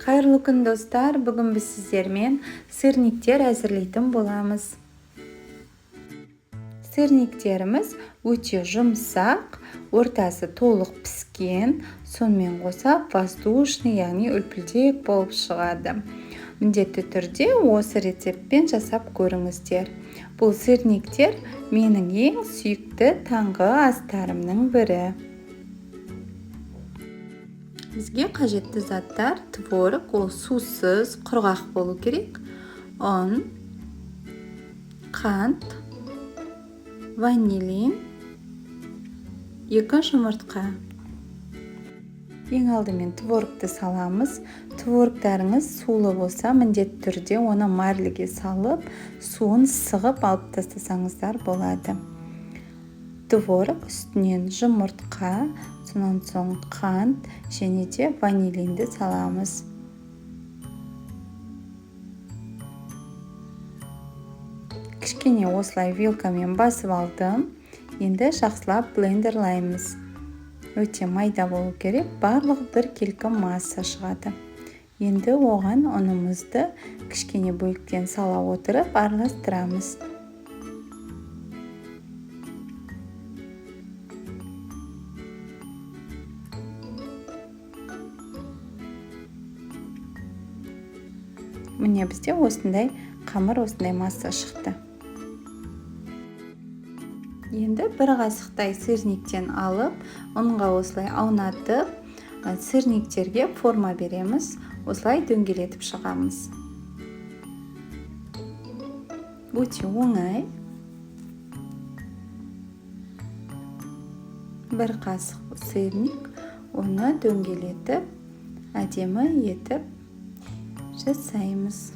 Қайырлы күн достар, бүгін біз сіздермен сырниктер әзірлейтін боламыз. Сырниктеріміз өте жұмсақ, ортасы толық піскен, сонымен қоса воздушный, яғни үлпілдек болып шығады. Міндетті түрде осы рецептпен жасап көріңіздер. Бұл сырниктер менің ең сүйікті таңғы астарымның бірі. Бізге қажетті заттар: творог, ол сусыз, құрғақ болу керек, ұн, қант, ванилин, 2 жұмыртқа. Ең алдымен творогты саламыз. Творогтарыңыз сулы болса, міндетті түрде оны марлеге салып, суын сығып алып тастасаңыздар болады. Творог үстінен жұмыртқа, сонан соң қант және де ванилинді саламыз. Кішкене осылай вилкамен басып алдым. Енді жақсылап блендерлаймыз. Өте майда болу керек, барлығы бір келкі масса шығады. Енді оған ұнымызды кішкене бөліктен сала отырып араластырамыз. Міне бізде осындай қамыр, осындай масса шықты. Енді бір қасықтай сырниктен алып, ұнға осылай аунатып, сырниктерге форма береміз. Осылай дөңгелетіп шығамыз. Өте оңай. Бір қасық сырник, оны дөңгелетіп, әдемі етіп жасаймыз.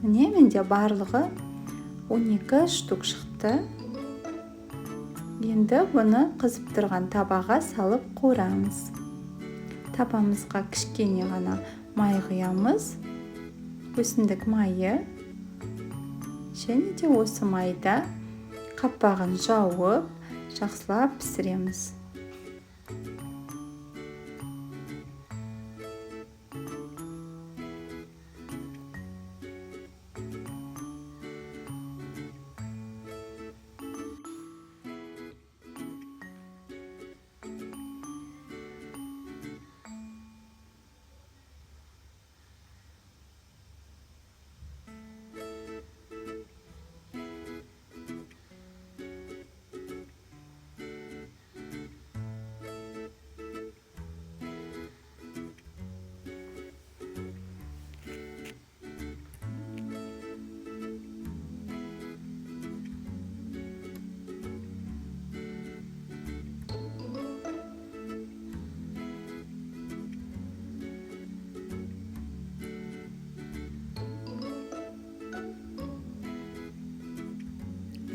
Міне менде барлығы 12 штук шықты. Енді бұны қызып тұрған табаға салып қуырамыз. Табамызға кішкене ғана май құямыз. Өсімдік майы. Және де осы майда қапағын жауып, жақсылап пісіреміз.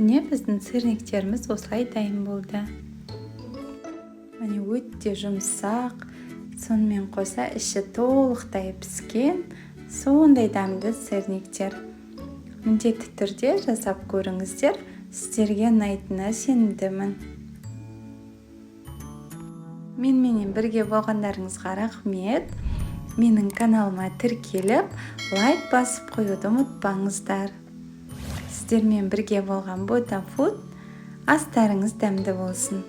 Міне біздің сырниктеріміз осылай дайын болды. Міне өте жұмсақ, сонымен қоса іші толықтай піскен, сондай дәмді сырниктер. Міндетті түрде жасап көріңіздер, сіздерге ұнайтынына сенімдімін. Менімен бірге болғандарыңызға рахмет. Менің каналыма тіркеліп, лайк басып қоюды ұмытпаңыздар. Сіздермен бірге болған Ботафуд, астарыңыз дәмді болсын.